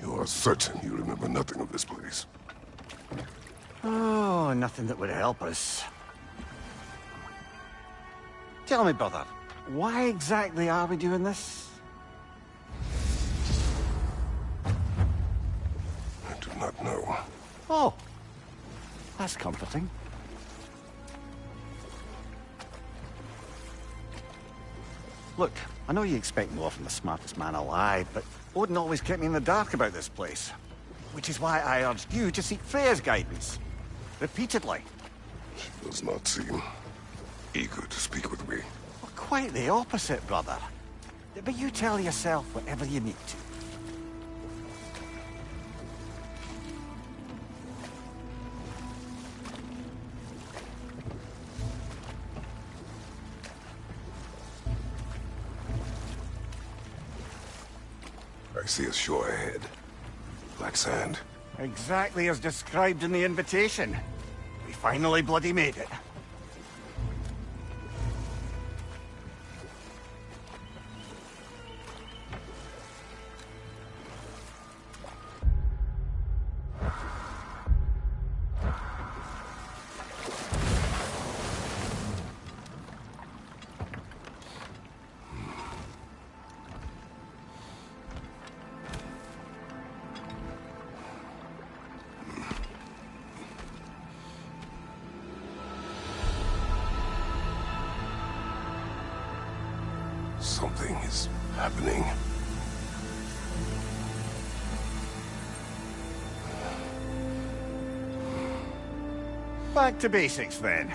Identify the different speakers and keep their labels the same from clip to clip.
Speaker 1: You are certain you remember nothing of this place?
Speaker 2: Oh, nothing that would help us. Tell me, brother, why exactly are we doing this?
Speaker 1: I do not know.
Speaker 2: Oh, that's comforting. Look, I know you expect more from the smartest man alive, but Odin always kept me in the dark about this place. Which is why I urged you to seek Freya's guidance. Repeatedly.
Speaker 1: She does not seem eager to speak with me.
Speaker 2: Well, quite the opposite, brother. But you tell yourself whatever you need to.
Speaker 1: I see a shore ahead. Black sand.
Speaker 2: Exactly as described in the invitation. We finally bloody made it.
Speaker 1: Something is happening.
Speaker 2: Back to basics, then.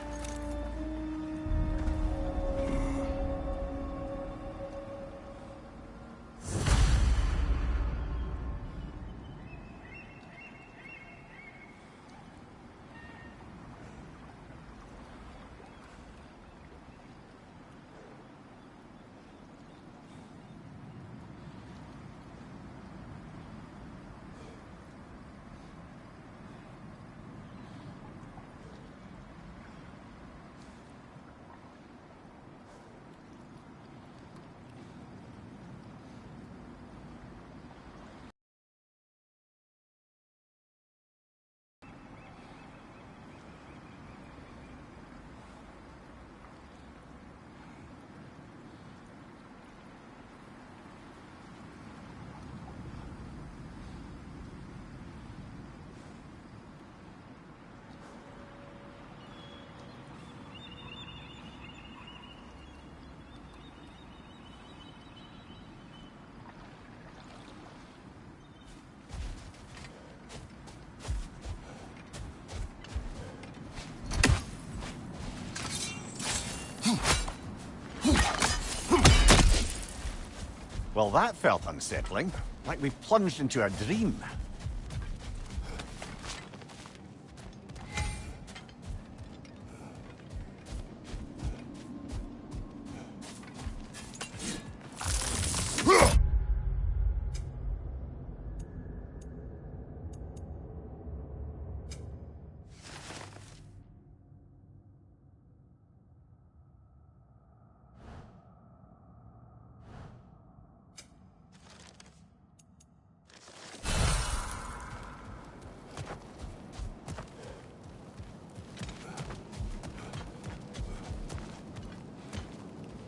Speaker 2: Well, that felt unsettling. Like we plunged into a dream.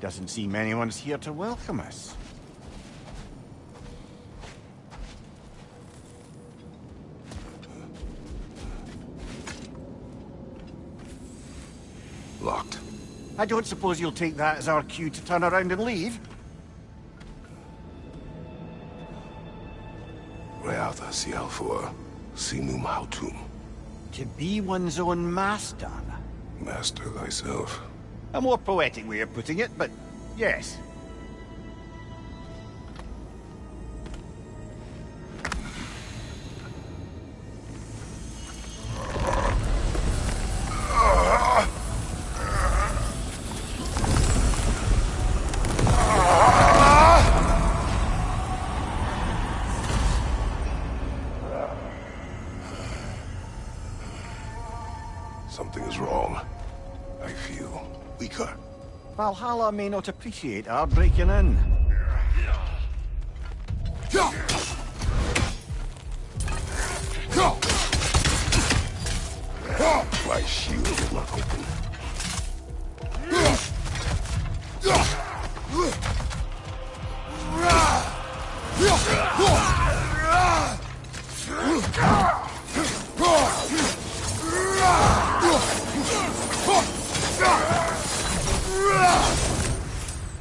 Speaker 2: Doesn't seem anyone's here to welcome us.
Speaker 1: Locked.
Speaker 2: I don't suppose you'll take that as our cue to turn around and leave?
Speaker 1: Reatha Sialfur, Sinum Hautum.
Speaker 2: To be one's own master.
Speaker 1: Master thyself.
Speaker 2: A more poetic way of putting it, but yes.
Speaker 1: Something is wrong. I feel weaker.
Speaker 2: Valhalla may not appreciate our breaking in.
Speaker 1: My shield will not open.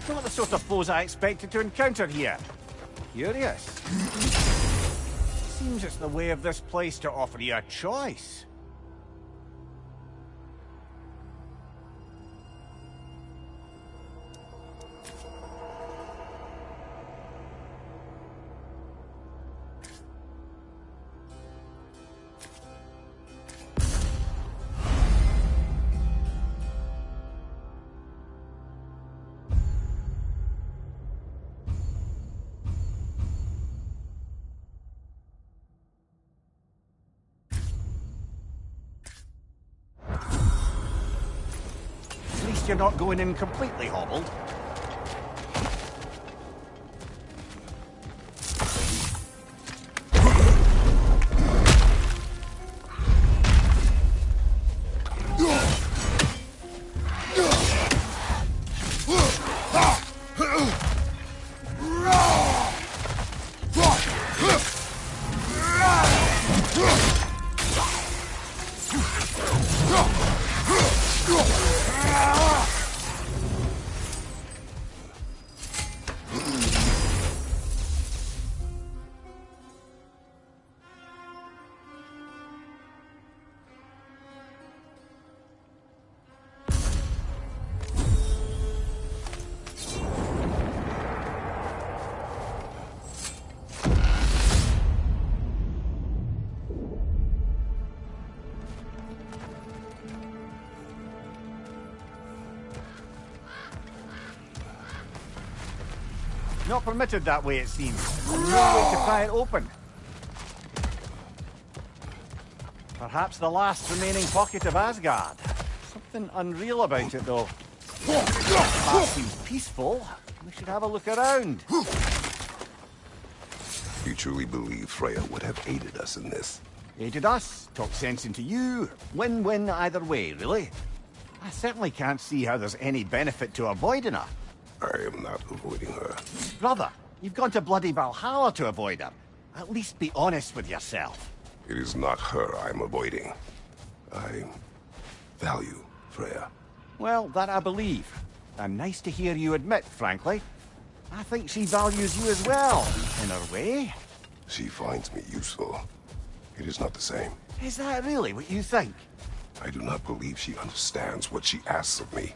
Speaker 2: Not the sort of foes I expected to encounter here. Curious. Seems it's the way of this place to offer you a choice. You're not going in completely hobbled. Not permitted that way, it seems. No way to pry it open. Perhaps the last remaining pocket of Asgard. Something unreal about it, though. That seems peaceful. We should have a look around.
Speaker 1: You truly believe Freya would have aided us in this?
Speaker 2: Aided us, talked sense into you. Win-win either way, really. I certainly can't see how there's any benefit to avoiding her.
Speaker 1: I am not avoiding her.
Speaker 2: Brother, you've gone to bloody Valhalla to avoid her. At least be honest with yourself.
Speaker 1: It is not her I'm avoiding. I value Freya.
Speaker 2: Well, that I believe. And nice to hear you admit, frankly. I think she values you as well, in her way.
Speaker 1: She finds me useful. It is not the same.
Speaker 2: Is that really what you think?
Speaker 1: I do not believe she understands what she asks of me.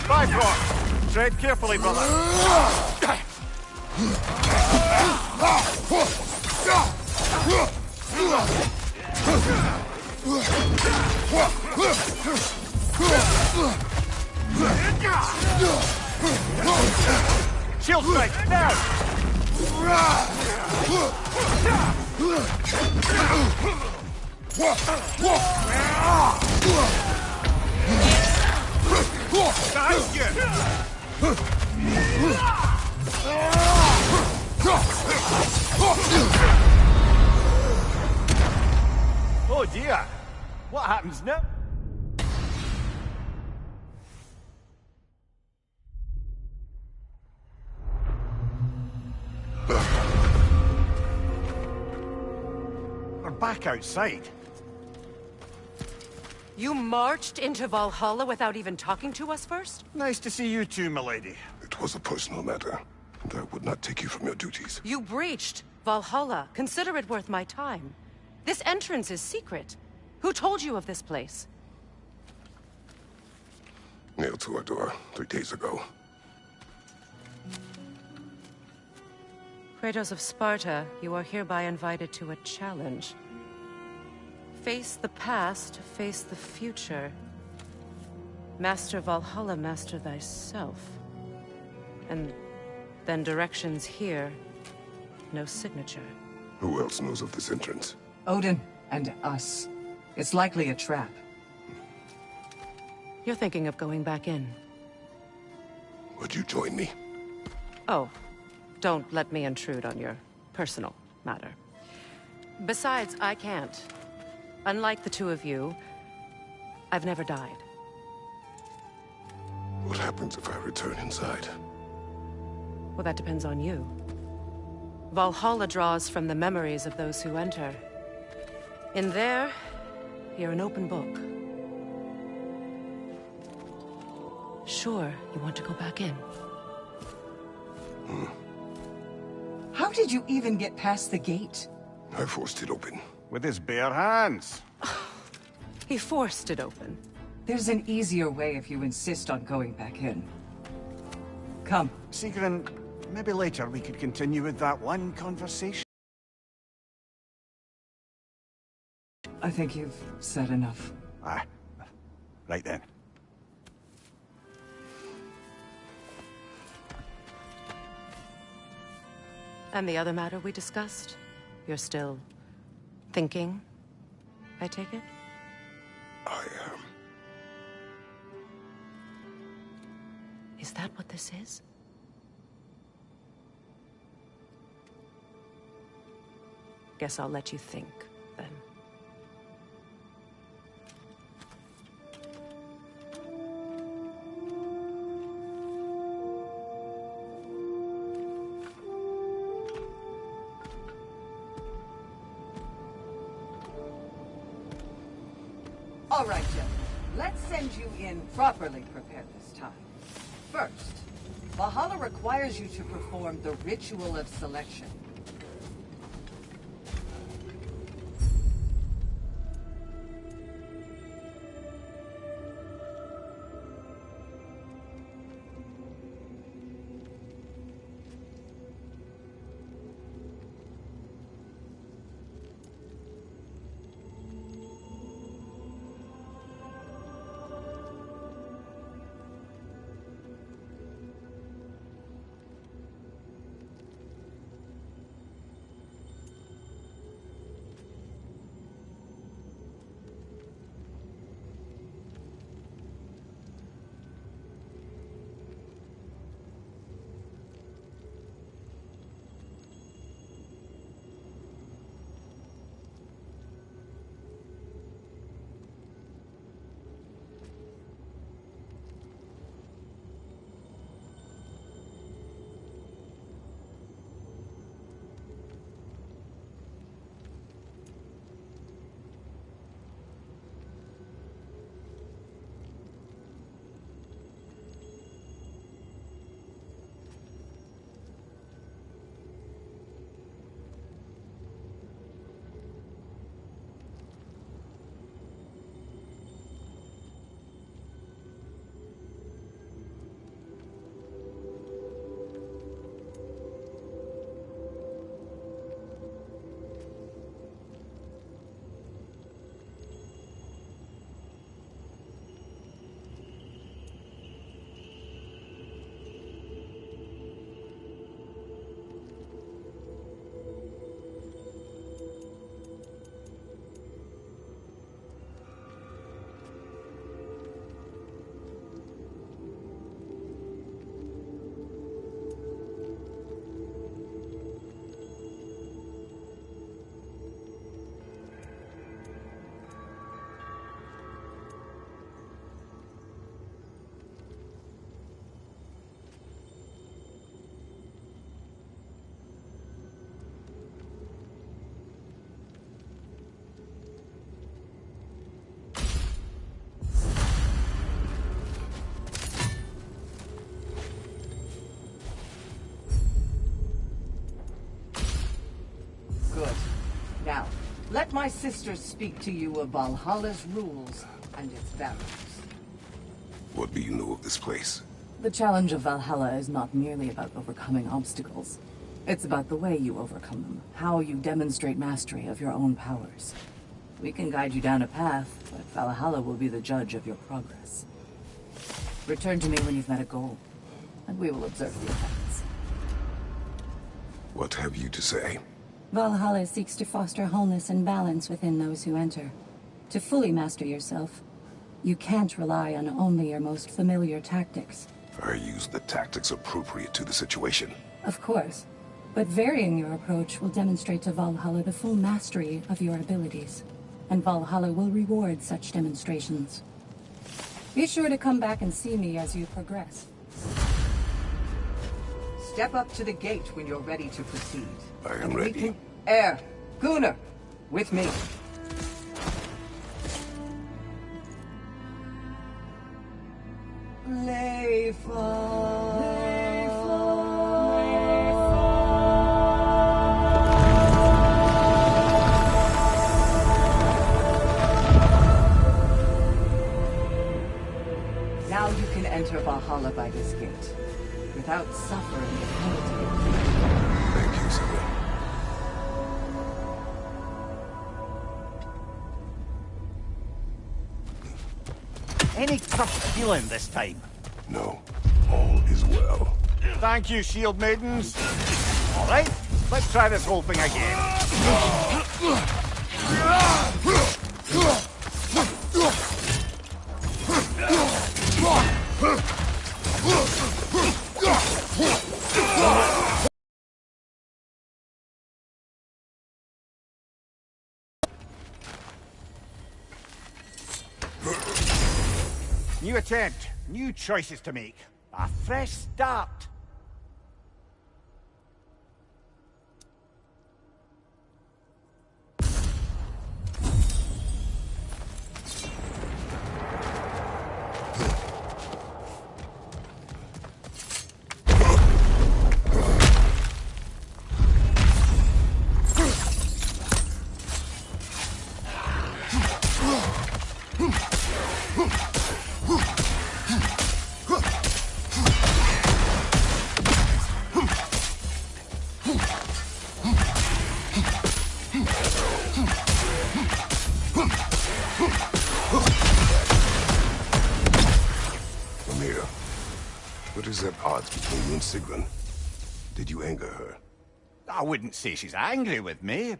Speaker 2: Bifrost! Tread carefully, brother. Shield strike, now! Oh dear! What happens now? We're back outside.
Speaker 3: You marched into Valhalla without even talking to us first?
Speaker 2: Nice to see you too, milady.
Speaker 1: It was a personal matter, and I would not take you from your duties.
Speaker 3: You breached Valhalla. Consider it worth my time. This entrance is secret. Who told you of this place?
Speaker 1: Nailed to our door 3 days ago.
Speaker 3: Kratos of Sparta, you are hereby invited to a challenge. Face the past, face the future. Master Valhalla, master thyself. And then directions here, no signature.
Speaker 1: Who else knows of this entrance?
Speaker 4: Odin and us. It's likely a trap.
Speaker 3: You're thinking of going back in.
Speaker 1: Would you join me?
Speaker 3: Oh, don't let me intrude on your personal matter. Besides, I can't. Unlike the two of you, I've never died.
Speaker 1: What happens if I return inside?
Speaker 3: Well, that depends on you. Valhalla draws from the memories of those who enter. In there, you're an open book. Sure, you want to go back in?
Speaker 4: How did you even get past the gate?
Speaker 1: I forced it open.
Speaker 2: With his bare hands.
Speaker 3: He forced it open.
Speaker 4: There's an easier way if you insist on going back in. Come.
Speaker 2: Sigrun, maybe later we could continue with that one conversation.
Speaker 4: I think you've said enough.
Speaker 2: Ah, right then.
Speaker 3: And the other matter we discussed? You're still thinking, I take it?
Speaker 1: I am.
Speaker 3: Is that what this is? Guess I'll let you think, then.
Speaker 4: All right, gentlemen. Let's send you in properly prepared this time. First, Valhalla requires you to perform the Ritual of Selection. Good. Now, let my sisters speak to you of Valhalla's rules and its values.
Speaker 1: What do you know of this place?
Speaker 4: The challenge of Valhalla is not merely about overcoming obstacles. It's about the way you overcome them, how you demonstrate mastery of your own powers. We can guide you down a path, but Valhalla will be the judge of your progress. Return to me when you've met a goal, and we will observe the effects.
Speaker 1: What have you to say?
Speaker 5: Valhalla seeks to foster wholeness and balance within those who enter. To fully master yourself, you can't rely on only your most familiar tactics.
Speaker 1: I use the tactics appropriate to the situation.
Speaker 5: Of course, but varying your approach will demonstrate to Valhalla the full mastery of your abilities, and Valhalla will reward such demonstrations. Be sure to come back and see me as you progress.
Speaker 4: Step up to the gate when you're ready to proceed.
Speaker 1: I am
Speaker 4: And we
Speaker 1: ready.
Speaker 4: can- Gunnar, with me. Now you can enter Valhalla by this gate, without suffering the penalty.
Speaker 1: Thank you, Sigurd.
Speaker 2: Any tough feeling this time?
Speaker 1: No, all is well.
Speaker 2: Thank you, shield maidens. All right, let's try this whole thing again. New attempt, new choices to make. A fresh start.
Speaker 1: Amir, what is at odds between you and Sigrun? Did you anger her?
Speaker 2: I wouldn't say she's angry with me.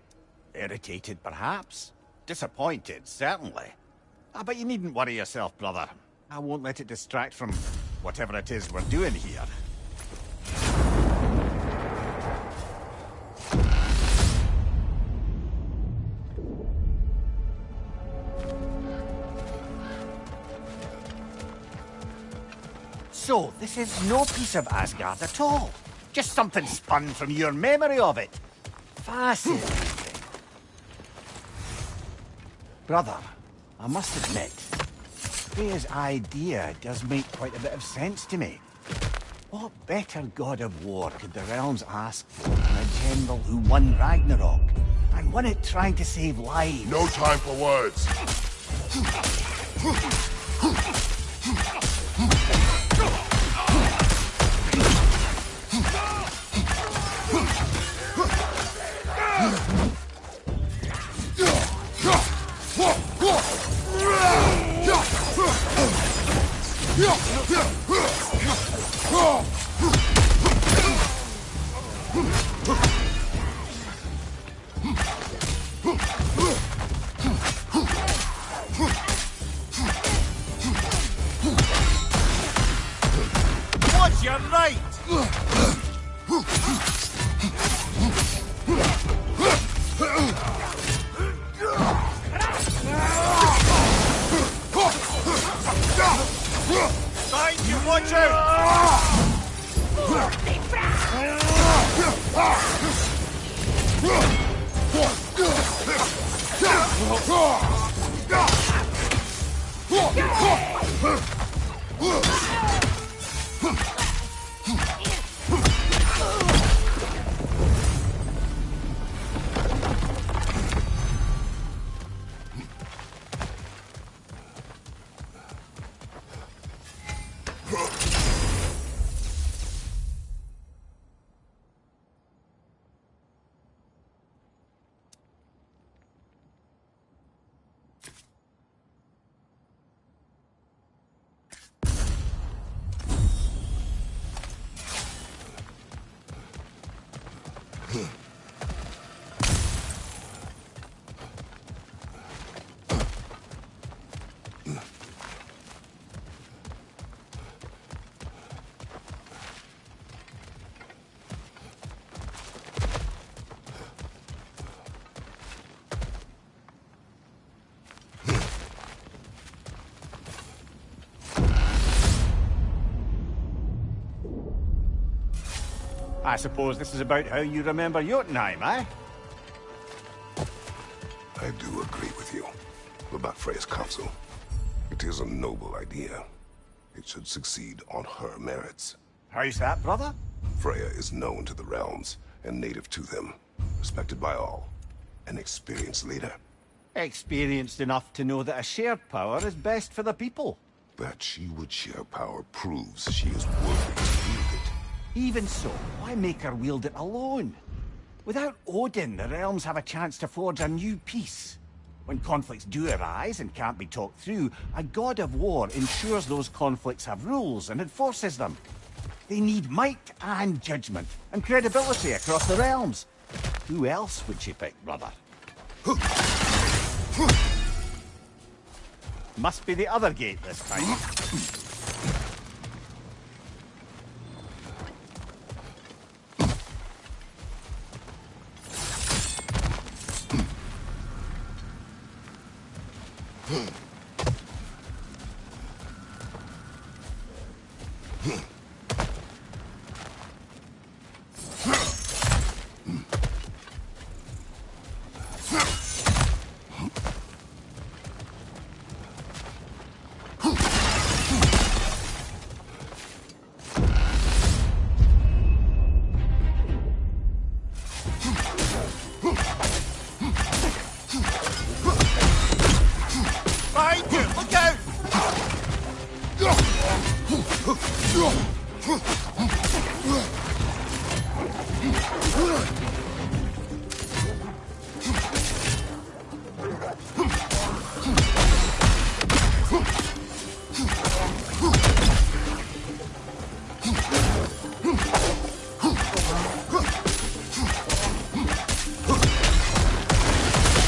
Speaker 2: Irritated, perhaps. Disappointed, certainly. But you needn't worry yourself, brother. I won't let it distract from whatever it is we're doing here. So, this is no piece of Asgard at all. Just something spun from your memory of it. Fascinating. Brother, I must admit, Freya's idea does make quite a bit of sense to me. What better god of war could the realms ask for than a general who won Ragnarok, and won it trying to save lives?
Speaker 1: No time for words.
Speaker 2: What's your right? Behind you, watch out! I suppose this is about how you remember Jotunheim, eh?
Speaker 1: I do agree with you about Freya's council. It is a noble idea. It should succeed on her merits.
Speaker 2: How's that, brother?
Speaker 1: Freya is known to the realms and native to them, respected by all, an experienced leader.
Speaker 2: Experienced enough to know that a shared power is best for the people.
Speaker 1: That she would share power proves she is worthy to wield it.
Speaker 2: Even so, why make her wield it alone? Without Odin, the realms have a chance to forge a new peace. When conflicts do arise and can't be talked through, a god of war ensures those conflicts have rules and enforces them. They need might and judgment, and credibility across the realms. Who else would she pick, brother? Must be the other gate this time. Behind you! Look out!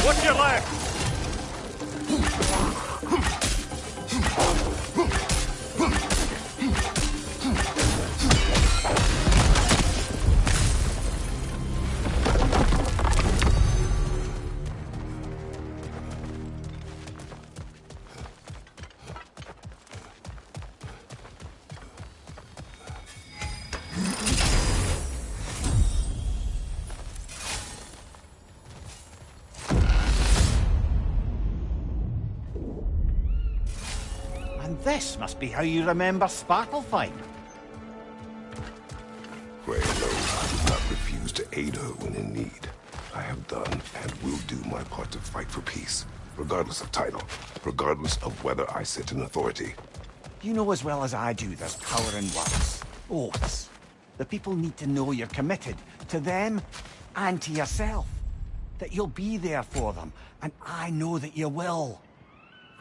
Speaker 2: What's your left? And this must be how you remember Svartalfheim.
Speaker 1: Freya knows I would not refuse to aid her when in need. I have done and will do my part to fight for peace, regardless of title, regardless of whether I sit in authority.
Speaker 2: You know as well as I do there's power in words. Oaths. The people need to know you're committed to them and to yourself. That you'll be there for them, and I know that you will.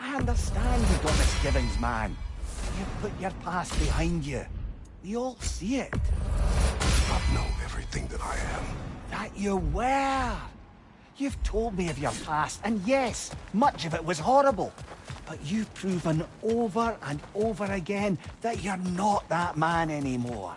Speaker 2: I understand you've got misgivings, man. You've put your past behind you. We all see it.
Speaker 1: I know everything that I am.
Speaker 2: That you were. You've told me of your past, and yes, much of it was horrible. But you've proven over and over again that you're not that man anymore.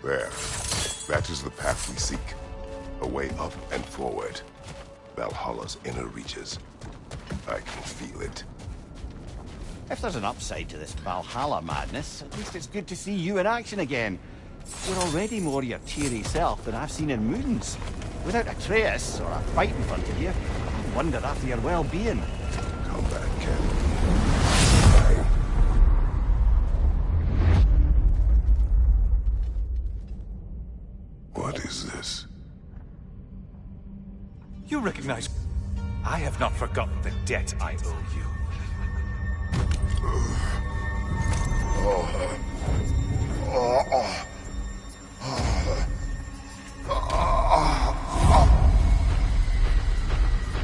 Speaker 1: There. That is the path we seek. A way up and forward. Valhalla's inner reaches. I can feel it.
Speaker 2: If there's an upside to this Valhalla madness, at least it's good to see you in action again. You're already more your teary self than I've seen in moons. Without Atreus, or a fight in front of you, I wonder after your well-being.
Speaker 1: Come back, Ken. What is this?
Speaker 6: You recognize... I have not forgotten the debt I owe you.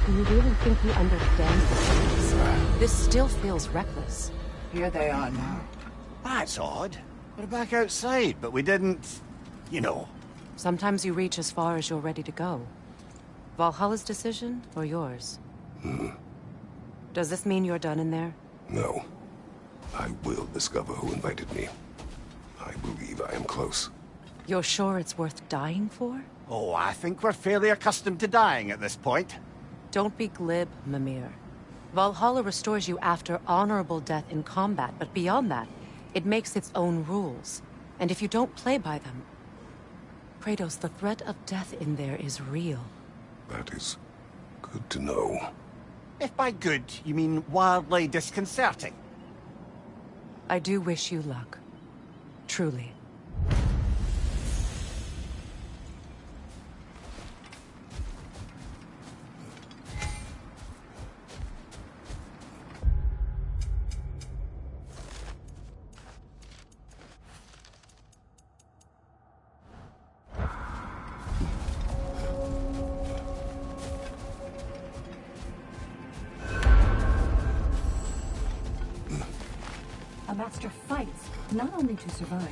Speaker 3: Do you really think he understands this? This still feels reckless.
Speaker 4: Here they are now.
Speaker 2: That's odd. We're back outside, but we didn't... you know.
Speaker 3: Sometimes you reach as far as you're ready to go. Valhalla's decision, or yours? Does this mean you're done in there?
Speaker 1: No. I will discover who invited me. I believe I am close.
Speaker 3: You're sure it's worth dying for?
Speaker 2: Oh, I think we're fairly accustomed to dying at this point.
Speaker 3: Don't be glib, Mimir. Valhalla restores you after honorable death in combat, but beyond that, it makes its own rules. And if you don't play by them... Kratos, the threat of death in there is real.
Speaker 1: That is good to know.
Speaker 2: If by good, you mean wildly disconcerting.
Speaker 3: I do wish you luck. Truly.
Speaker 5: A master fights, not only to survive,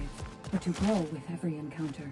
Speaker 5: but to grow with every encounter.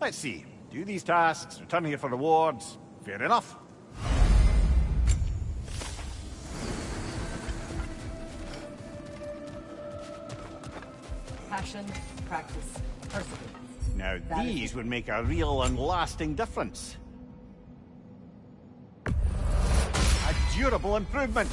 Speaker 2: let's see. Do these tasks, return here for rewards. Fair enough.
Speaker 4: Passion, practice, perseverance.
Speaker 2: Now
Speaker 4: That is
Speaker 2: these would make a real and lasting difference. A durable improvement.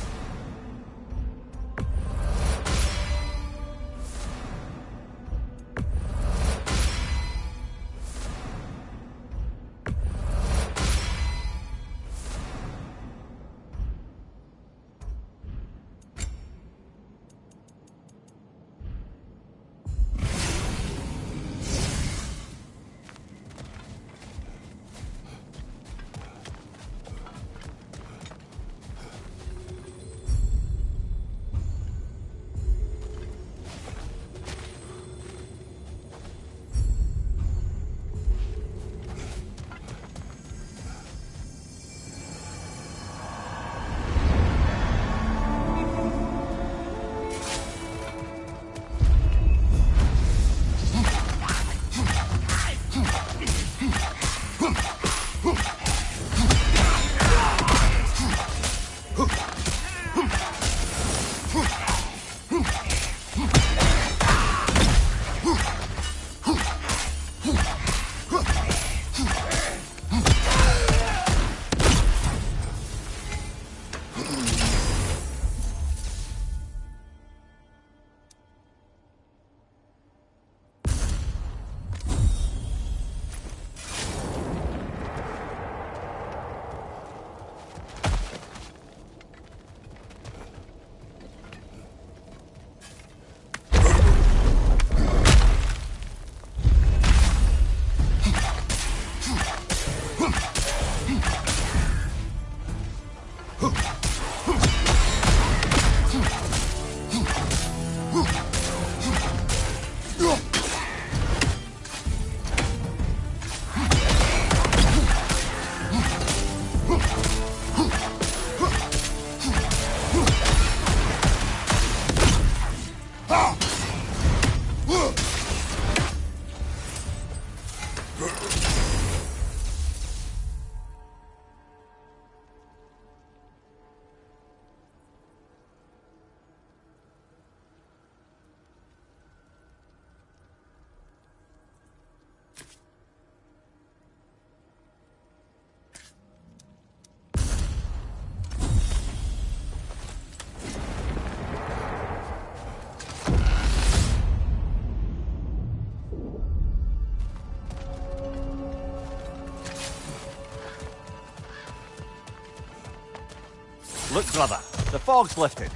Speaker 2: Look, brother, the fog's lifted.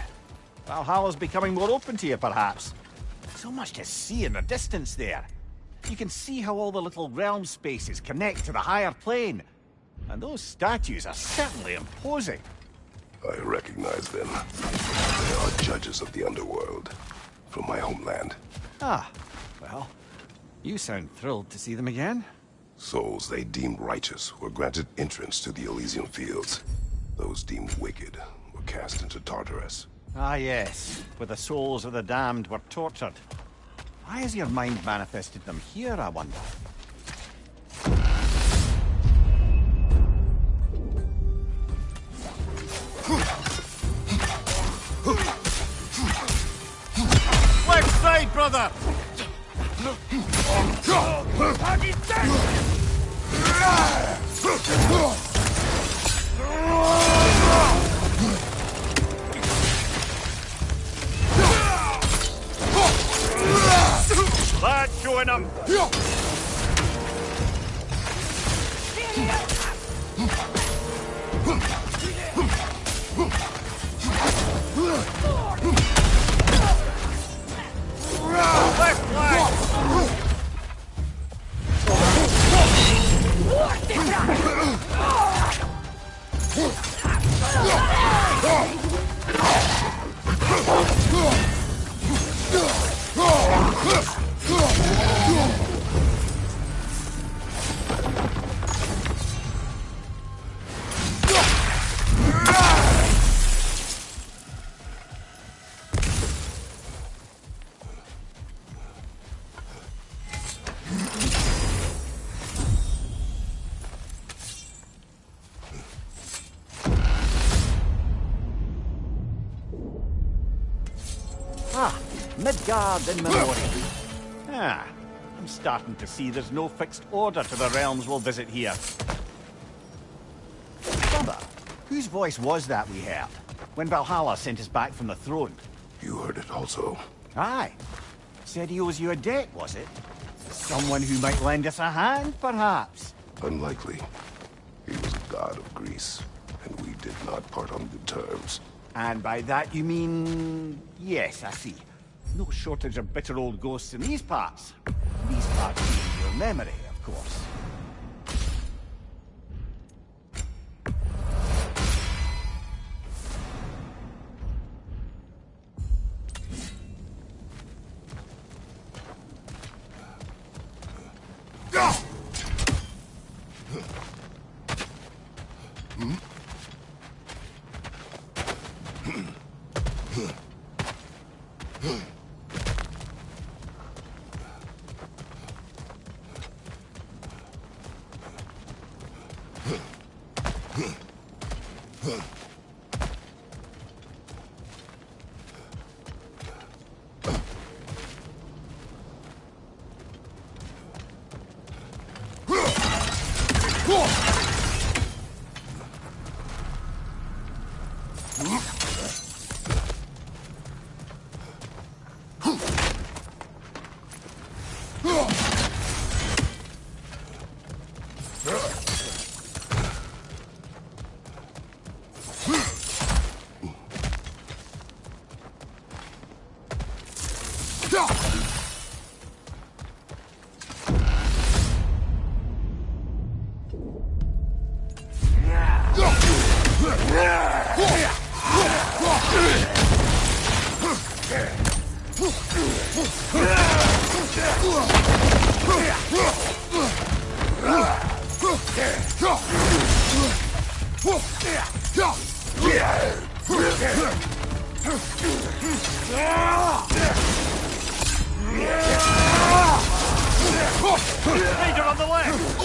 Speaker 2: Valhalla's becoming more open to you, perhaps. So much to see in the distance there. You can see how all the little realm spaces connect to the higher plane. And those statues are certainly imposing.
Speaker 1: I recognize them. They are judges of the underworld, from my homeland.
Speaker 2: Ah, well, you sound thrilled to see them again.
Speaker 1: Souls they deemed righteous were granted entrance to the Elysian Fields. Those deemed wicked were cast into Tartarus.
Speaker 2: Ah, yes, where the souls of the damned were tortured. Why has your mind manifested them here, I wonder? Left side, brother! That's showing up! Left flank! Midgard in memoriam. Ah, I'm starting to see there's no fixed order to the realms we'll visit here. Brother, whose voice was that we heard when Valhalla sent us back from the throne?
Speaker 1: You heard it also.
Speaker 2: Aye. Said he owes you a debt, was it? Someone who might lend us a hand, perhaps?
Speaker 1: Unlikely. He was a god of Greece, and we did not part on good terms.
Speaker 2: And by that you mean... Yes, I see. No shortage of bitter old ghosts in these parts. These parts being your memory, of course. Ranger on the left!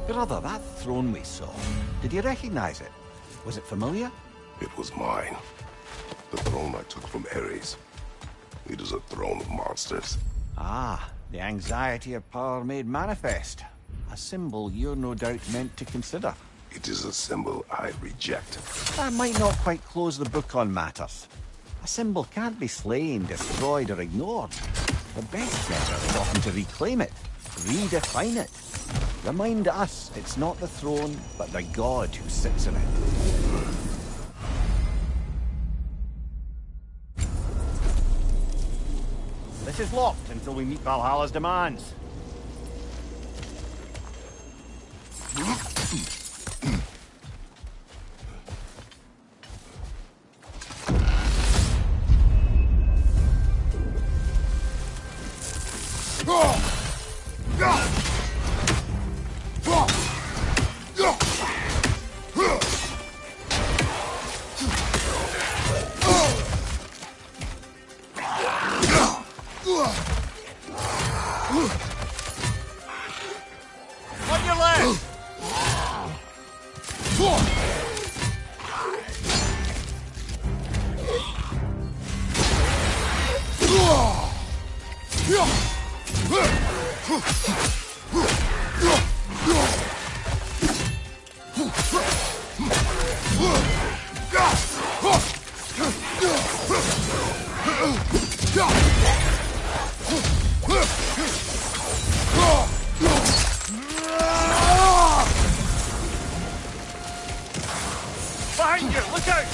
Speaker 2: Brother, that throne we saw, did you recognize it? Was it familiar?
Speaker 1: It was mine. The throne I took from Ares. It is a throne of monsters.
Speaker 2: Ah, the anxiety of power made manifest. A symbol you're no doubt meant to consider.
Speaker 1: It is a symbol I reject.
Speaker 2: That might not quite close the book on matters. A symbol can't be slain, destroyed, or ignored. The best measure is often to reclaim it, redefine it. Remind us it's not the throne, but the god who sits in it. This is locked until we meet Valhalla's demands. Behind you! Look out!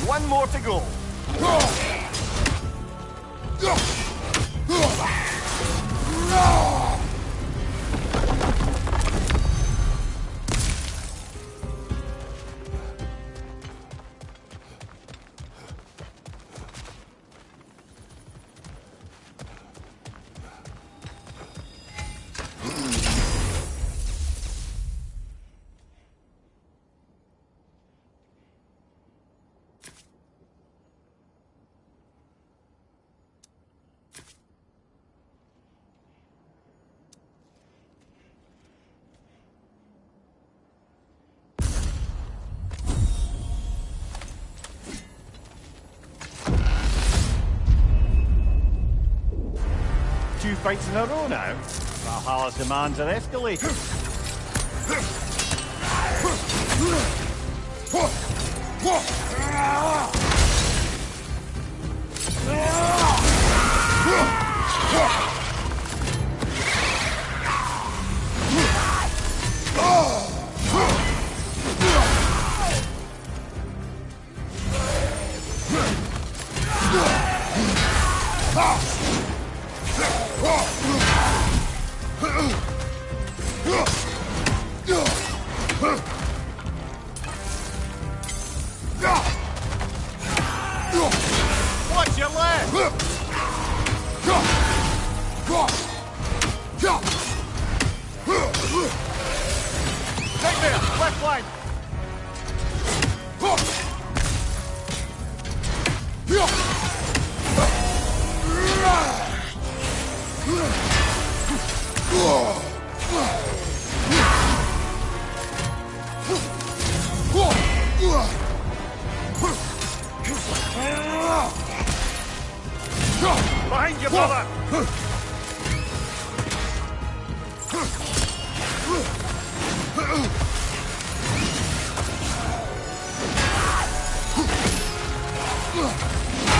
Speaker 2: One more to go. Two fights in a row now. Valhalla's demands are escalating. Watch your leg! Right there, left line! Behind you, brother!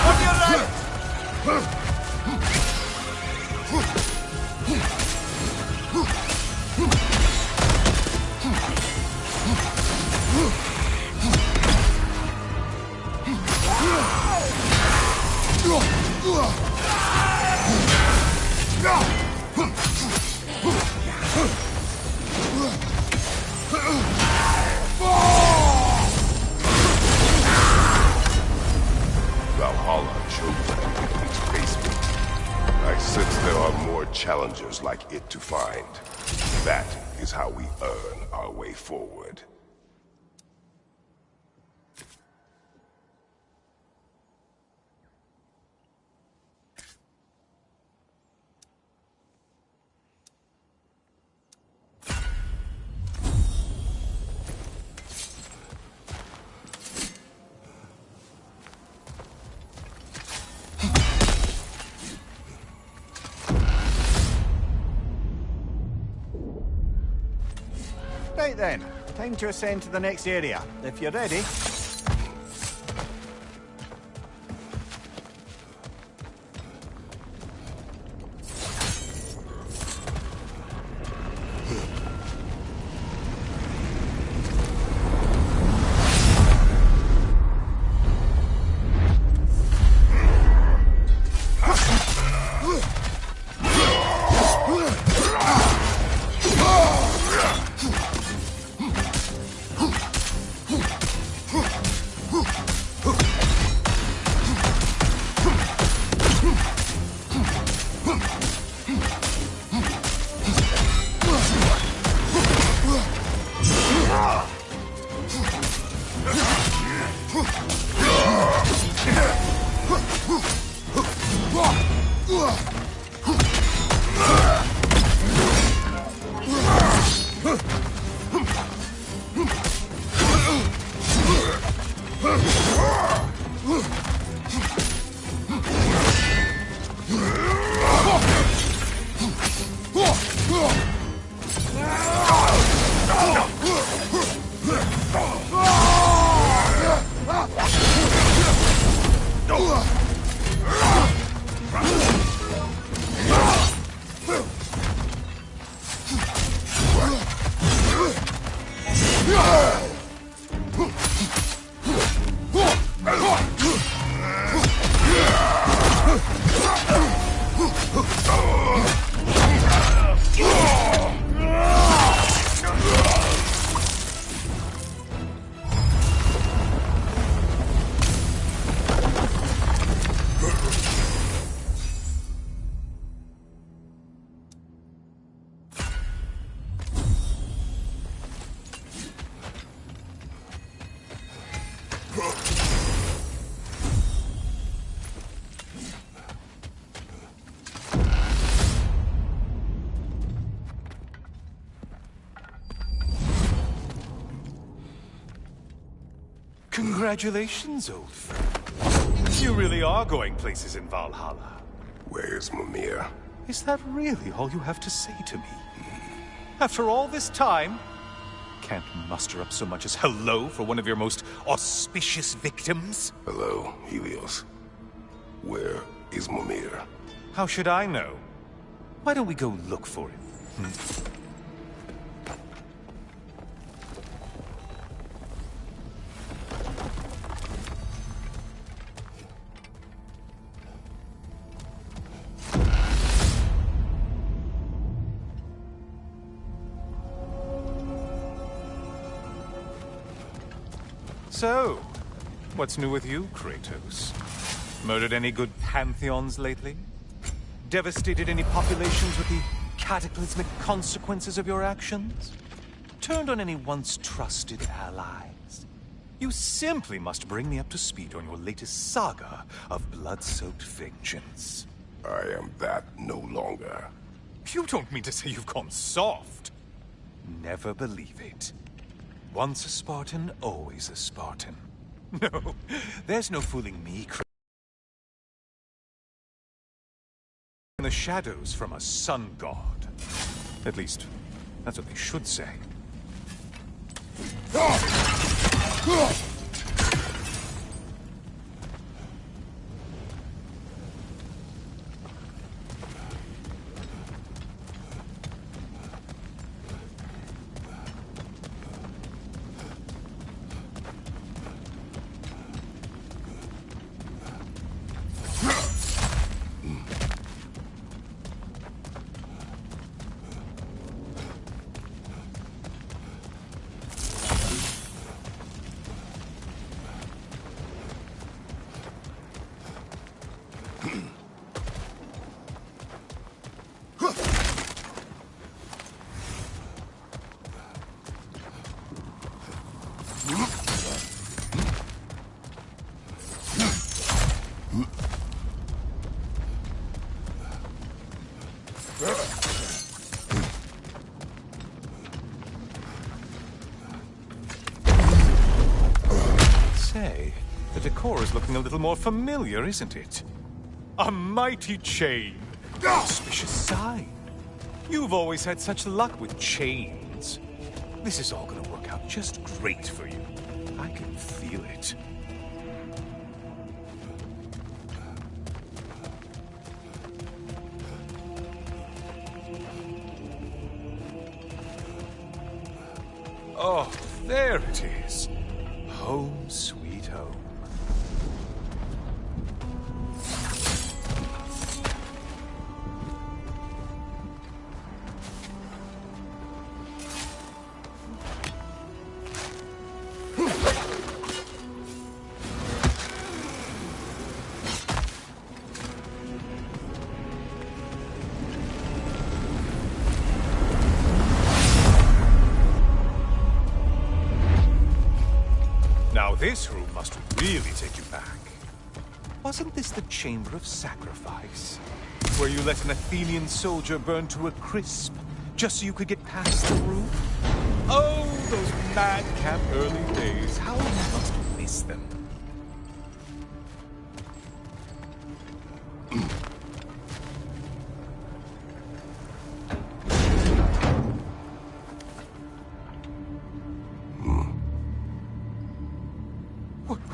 Speaker 2: On your right!
Speaker 1: Valhalla chose to face me. I sense there are more challengers like it to find. That is how we earn our way forward.
Speaker 2: Right then, time to ascend to the next area. If you're ready.
Speaker 6: Congratulations, old friend. You really are going places in Valhalla.
Speaker 1: Where's Mimir?
Speaker 6: Is that really all you have to say to me? After all this time, can't muster up so much as hello for one of your most auspicious victims?
Speaker 1: Hello, Helios. Where is Mimir?
Speaker 6: How should I know? Why don't we go look for him? So, what's new with you, Kratos? Murdered any good pantheons lately? Devastated any populations with the cataclysmic consequences of your actions? Turned on any once trusted allies? You simply must bring me up to speed on your latest saga of blood-soaked vengeance.
Speaker 1: I am that no longer.
Speaker 6: You don't mean to say you've gone soft? Never believe it. Once a Spartan, always a Spartan. No, there's no fooling me, in the shadows from a sun god. At least, that's what they should say. Say, the decor is looking a little more familiar, isn't it? A mighty chain. Auspicious sign. You've always had such luck with chains. This is all gonna work out just great for you. I can feel it. Oh, there it is. Home sweet home. Now this room must really take you back. Wasn't this the Chamber of Sacrifice? Where you let an Athenian soldier burn to a crisp, just so you could get past the roof? Oh, those madcap early days. How you must miss them.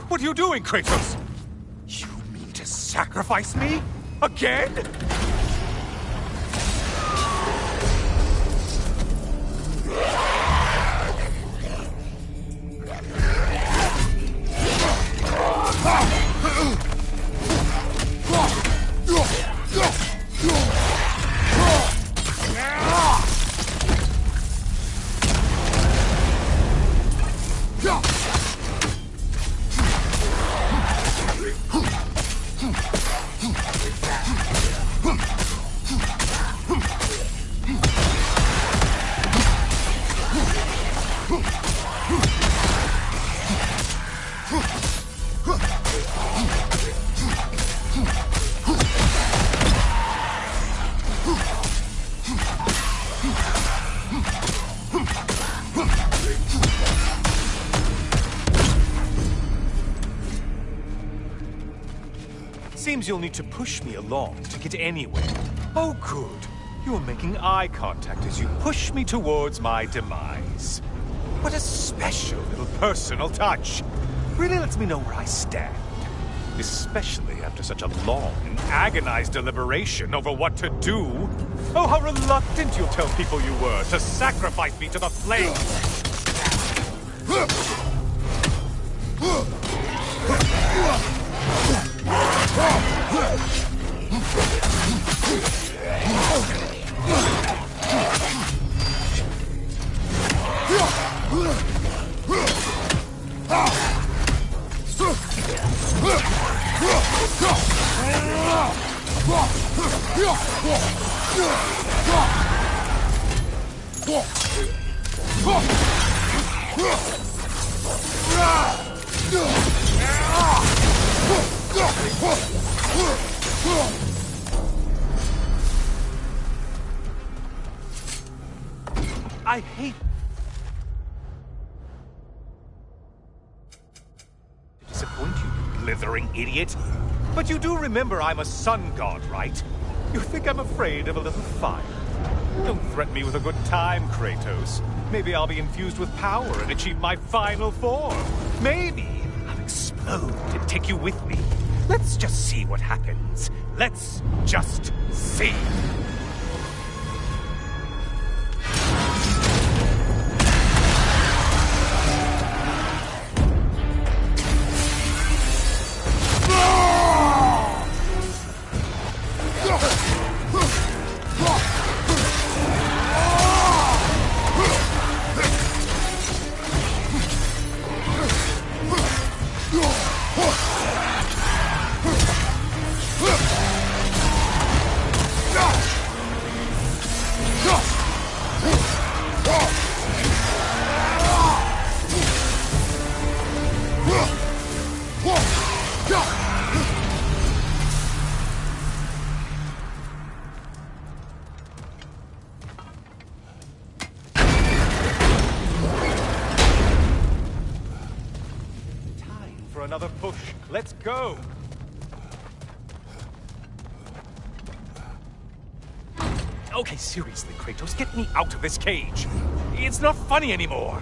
Speaker 6: What are you doing, Kratos? You sacrifice me? Again? Seems you'll need to push me along to get anywhere. Oh, good. You're making eye contact as you push me towards my demise. What a special little personal touch. Really lets me know where I stand. Especially after such a long and agonized deliberation over what to do. Oh, how reluctant you'll tell people you were to sacrifice me to the flames. I hate to disappoint you, you blithering idiot. But you do remember I'm a sun god, right? You think I'm afraid of a little fire? Don't threaten me with a good time, Kratos. Maybe I'll be infused with power and achieve my final form. Maybe I'll explode and take you with me. Let's just see what happens. Let's just see. Another push. Let's go. Okay, seriously, Kratos, get me out of this cage. It's not funny anymore.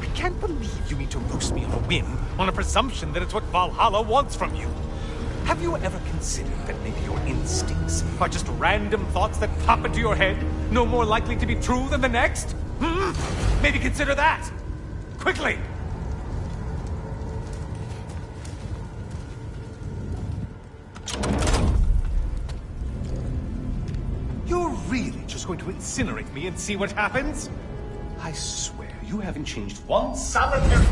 Speaker 6: I can't believe you need to roast me on a whim on a presumption that it's what Valhalla wants from you. Have you ever considered that maybe your instincts are just random thoughts that pop into your head, no more likely to be true than the next? Maybe consider that. Quickly. You're really just going to incinerate me and see what happens? I swear, you haven't changed one solitary...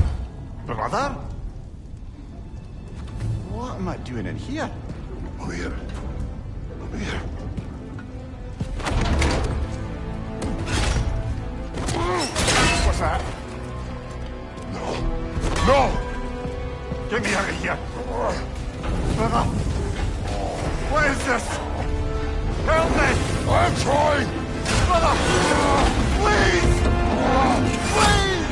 Speaker 2: Brother? What am I doing in here?
Speaker 1: Over here. Over here.
Speaker 2: What's that?
Speaker 1: No. No!
Speaker 2: Get me out of here! Brother! What is this? Help me!
Speaker 1: I'm trying!
Speaker 2: Brother! Please! Please!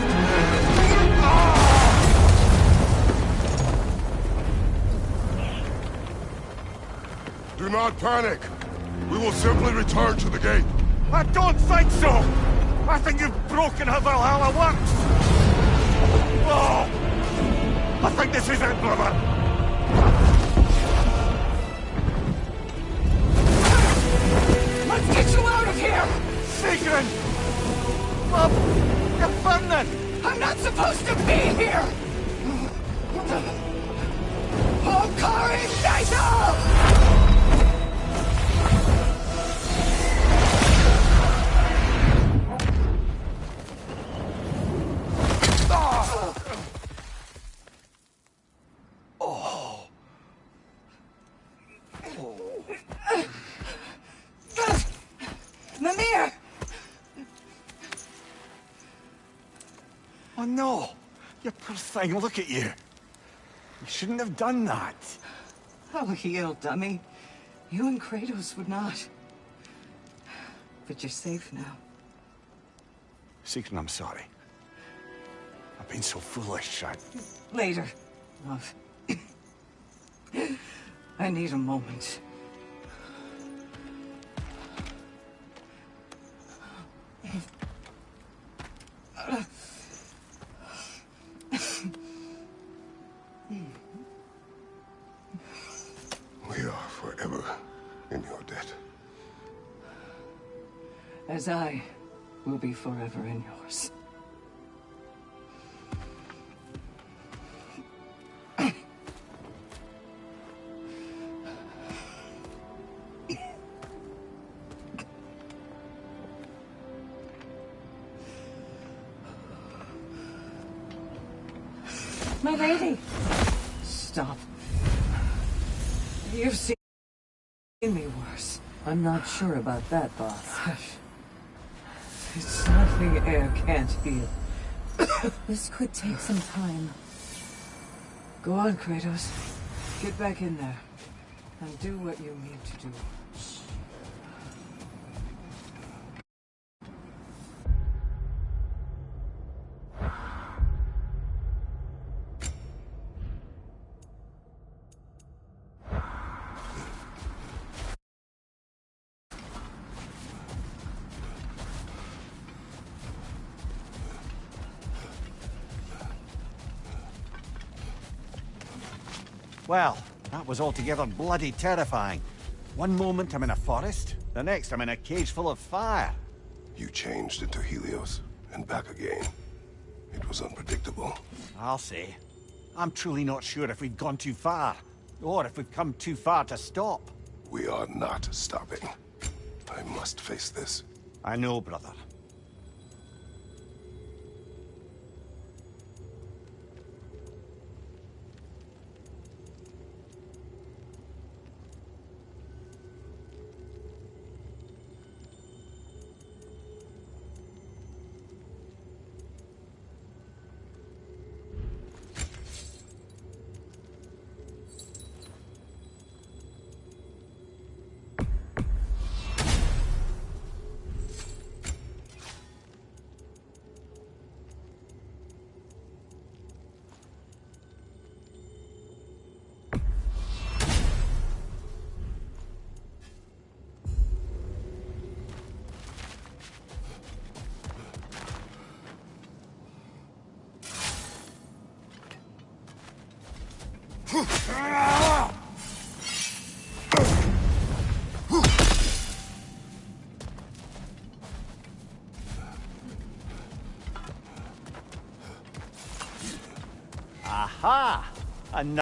Speaker 1: Do not panic. We will simply return to the gate.
Speaker 2: I don't think so! I think you've broken how Valhalla works! Oh! I think this is it, brother! no! You poor thing, look at you. You shouldn't have done that.
Speaker 4: Oh, heal, dummy. You and Kratos would not. But you're safe now.
Speaker 2: Seeker, I'm sorry. I've been so foolish.
Speaker 4: Later, love. I need a moment.
Speaker 1: We are forever in your debt.
Speaker 4: As I will be forever in yours.
Speaker 5: My lady!
Speaker 4: Stop. You've seen me worse. I'm not sure about that, boss. Hush. It's nothing air can't heal.
Speaker 5: This could take some time.
Speaker 4: Go on, Kratos. Get back in there. And do what you need to do.
Speaker 2: Well, that was altogether bloody terrifying. One moment I'm in a forest, the next I'm in a cage full of fire.
Speaker 1: You changed into Helios, and back again. It was unpredictable.
Speaker 2: I'll say. I'm truly not sure if we've gone too far, or if we've come too far to stop.
Speaker 1: We are not stopping. I must face this.
Speaker 2: I know, brother. Aha! Another.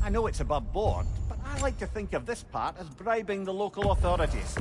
Speaker 2: I know it's above board, but I like to think of this part as bribing the local authorities.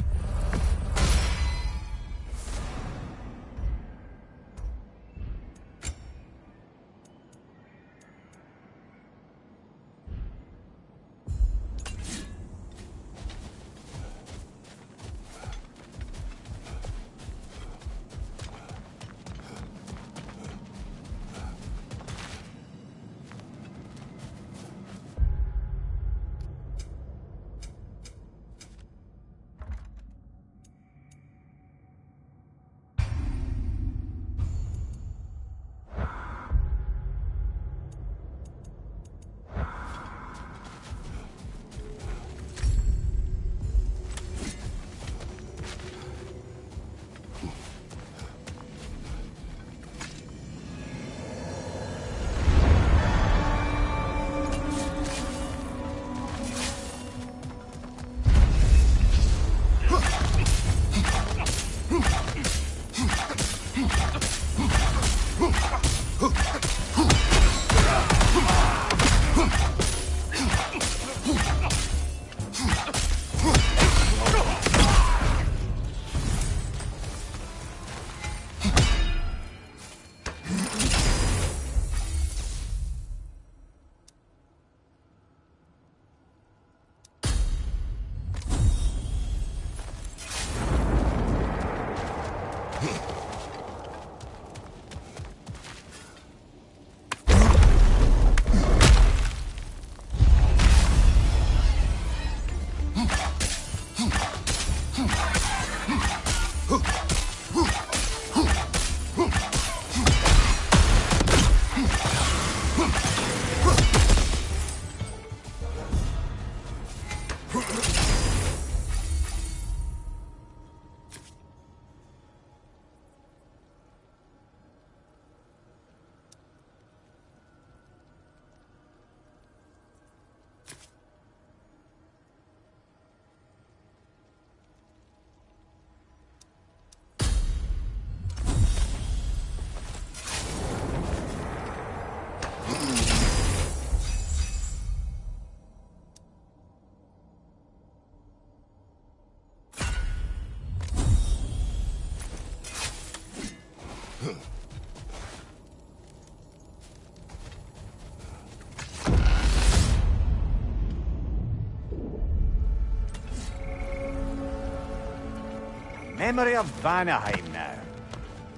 Speaker 2: Memory of Vanaheim now.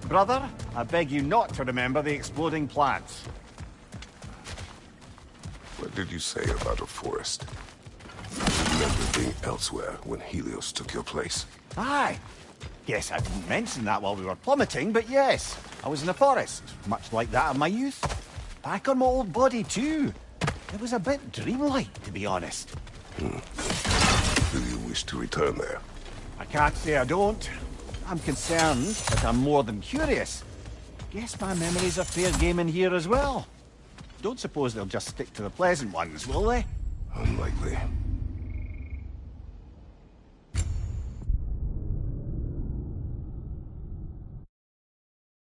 Speaker 2: Brother, I beg you not to remember the exploding plants.
Speaker 1: What did you say about a forest? I remember being elsewhere when Helios took your place.
Speaker 2: Aye. Yes, I didn't mention that while we were plummeting, but yes. I was in a forest, much like that of my youth. Back on my old body, too. It was a bit dreamlike, to be honest.
Speaker 1: Do you wish to return there?
Speaker 2: I can't say I don't. I'm concerned, but I'm more than curious. Guess my memories are fair game in here as well. Don't suppose they'll just stick to the pleasant ones, will they?
Speaker 1: Unlikely.